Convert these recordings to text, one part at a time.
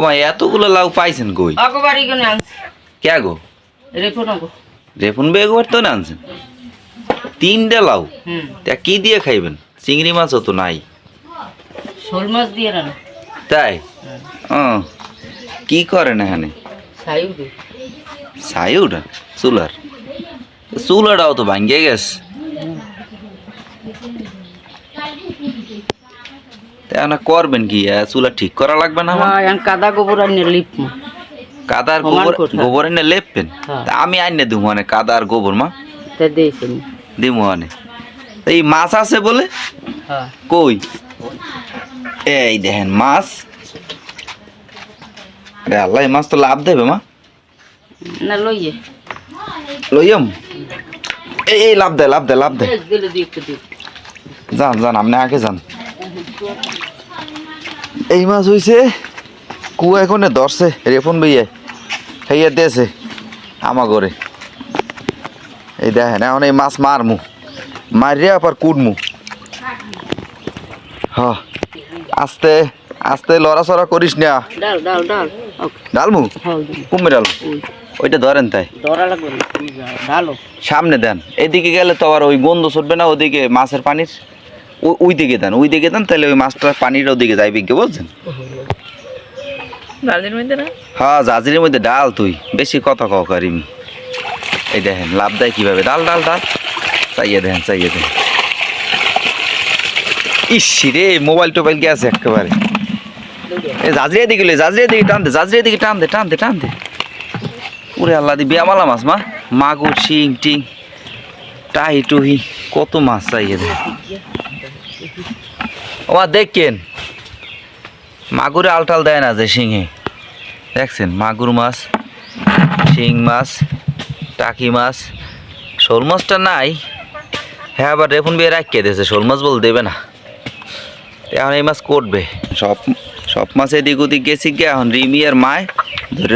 মা এতগুলো লাউ পাইছেন কই? অগবাড়ি গনে আনছি। কে গো? রেফন গো। রেফুন বেগবার তো না আনছেন 3টা লাউ। তা কি দিয়ে খাইবেন? চিংড়ি মাছও তো নাই। শোল মাছ দিয়ে রান্না। তাই কি করেন এখানে? ছাইউটা চুলাটাও তো ভাঙ্গে গেছে। করবেন কি? চুলা ঠিক করা লাগবে না? কাদা গোবর আনিয়ে লিপম। কাদার গোবর এনে লেপবেন? আমি আইনে দিব মানে কাদা আর গোবর মা দিব মানে। এই মাছ আছে বলে কই? এই দেখেন মাছ। আরে আল্লাহ, এই মাছ তো লাভ দেবে মা। না লইয়াম। এই লাভ দেয় যান আপনি আগে যান। এই মাছ হইছে কুয়া এখন ধরছে রেফুন ভাইয়া খাইয়া দিয়েছে আমা করে। এই দেখেন এখন এই মাছ মারমু, মারিয়া আবার কুটমু। আস্তে আস্তে লড়াচড়া করিস না। ডালমু কুমে ডাল ওইটা ধরেন তাই সামনে দেন। এদিকে গেলে তো আবার ওই গন্ধ ছুটবে না, ওদিকে মাছের পানির ওই দিকে দেন তাহলে ওই মাছটার পানিটা ওদিকে যাইবে কি বুঝছেন? হ্যাঁ জাজিরের মধ্যে ডাল। তুই বেশি কথা কও কারিম। এই দেখেন লাভ দেয় কিভাবে। ডাল চাইয়ে দেন। ইসি রে মোবাইল টোবাইল গেছে একেবারে। এই জাজিরে দিকে টানতে ওরে আল্লাহ দি বেমালা মাছ মা। মাগুর শিং টিং টাহি টুহি কত মাছ চাইয়ে দেন। ওমা দেখেন মাগুরে আলটাল দেয় না যে শিঙে। দেখছেন মাগুর মাছ, শিং মাছ, টাকি মাছ। শোল মাছটা নাই। হ্যাঁ আবার রেফুন বিয়ে রাখিয়ে দিয়েছে, শোল মাছ বল দেবে না। এখন এই মাছ করবে সব মাছ এদিক ওদিক গেছি গিয়ে। এখন রিমি আর মায়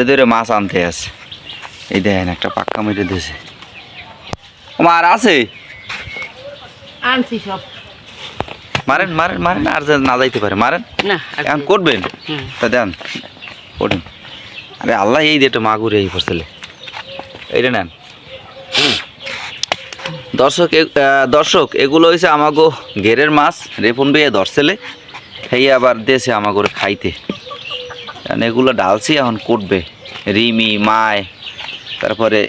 ধরে মাছ আনতে আছে। এই দেখেন একটা পাক্কা মেরে দিয়েছে। ওমা আর আছে? আনছি সব। মারেন আর না যাইতে পারে মারেন। এখন করবেন তা দেন করেন। আরে আল্লাহ, এই দিয়ে মাগুর এই ফসলে এইটা নেন। দর্শক এগুলো হয়েছে আমাগো ঘেরের মাছ। রেফুন বেয়ে ধরছেলে সেই আবার দেশে আমাগো খাইতে। এগুলো ডালছি এখন কুটবে রিমি মায় তারপরে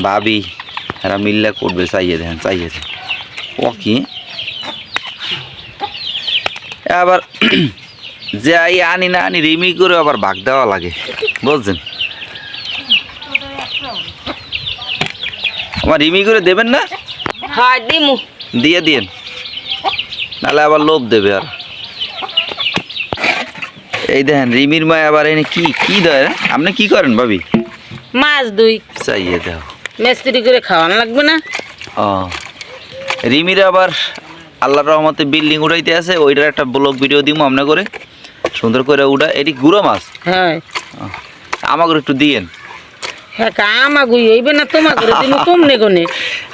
ভাবি এরা মিললে কুটবে। চাইয়ে দেন ও কি আবার যে আনি না আনি রিমি করে আবার ভাগ দেওয়া লাগে বুঝছেন? আমার রিমি করে দেবেন না? দিয়ে দিন নাহলে আবার লোভ দেবে। আর এই দেখেন রিমির মায় আবার এনে কি দেয়। আপনি কি করেন ভাবি? মাছ দুই চাইয়ে দাও। মিস্ত্রি করে খাওয়ানো লাগবে না? রিমির আবার আল্লাহর রহমতে বিল্ডিং উঠাইতে আছে। ওইটার একটা ব্লগ ভিডিও দিব আপনার করে সুন্দর করে উঠা। এটি গুঁড়ো মাছ। হ্যাঁ আমাকে একটু দিয়েন।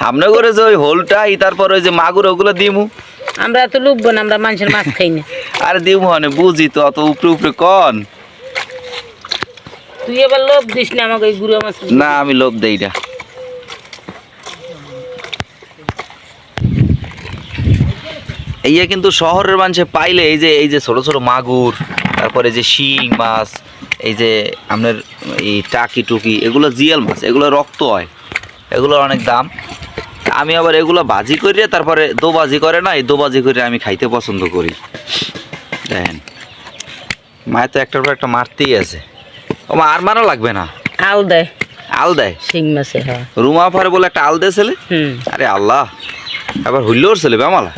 আপনার করে যে ওই হোলটাই তারপর ওই যে মাগুর ওগুলো দিমু। আমরা তো লুববো না, আমরা মানুষের মাছ খাই না। আরে দিমু মানে বুঝি তো অত উপরে কন। তুই এবার লোভ দিস না আমাকে ওই গুঁড়ো মাছ। না আমি লোভ দেই না। এই কিন্তু শহরের মানুষে পাইলে এই যে ছোট ছোট মাগুর তারপরে যে শিং মাছ এই যে আপনার এই টাকি টুকি এগুলো জিয়াল মাছ, এগুলো রক্ত হয়, এগুলোর অনেক দাম। আমি আবার এগুলো ভাজি করে তারপরে দোবাজি করে না, এই দোবাজি করে আমি খাইতে পছন্দ করি। দেখেন মায়ের তো একটার পর একটা মারতেই আছে। ও মা আর মারা লাগবে না। আল দেয় শিং মাছে। রুমা ফারে বলে একটা আল দেয় ছেলে। আরে আল্লাহ, আবার হইলেও ছেলে বেমালা।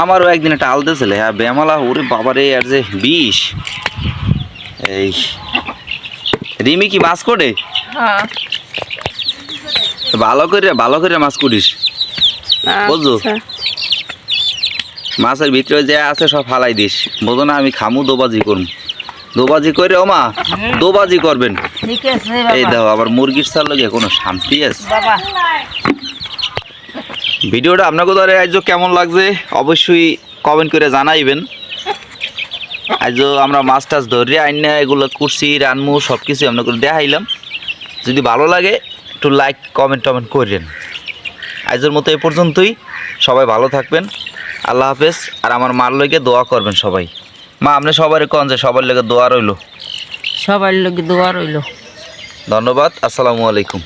আমারও একদিন একটা আলদে ছেলে। হ্যাঁ বেমালা। ওরে বাবারে আর যে বিষ। এই রিমি কি মাছ কোটে? ভালো করে মাছ কুটিস বুঝছো? মাছের ভিতরে যে আছে সব ফালাই দিস, বোঝো না? আমি খামু দোবাজি করবো। দোবাজি করে ও মা দোবাজি করবেন। এই দেখো আবার মুরগির চাল লাগে কোনো শান্তি আছে? ভিডিওটা আপনাকে ধরে আজ কেমন লাগছে অবশ্যই কমেন্ট করে জানাইবেন। আজও আমরা মাছ টাছ ধরে আইনা এগুলো করছি রানমু সব কিছু আমরা করে দেখাইলাম। যদি ভালো লাগে একটু লাইক কমেন্ট টমেন্ট করেন। আজকের মতো এ পর্যন্তই, সবাই ভালো থাকবেন, আল্লাহ হাফেজ। আর আমার মার লইগে দোয়া করবেন সবাই। মা আপনি সবার কন যে সবার লইগে দোয়া রইল। সবার লোক দোয়া রইল। ধন্যবাদ, আসসালামু আলাইকুম।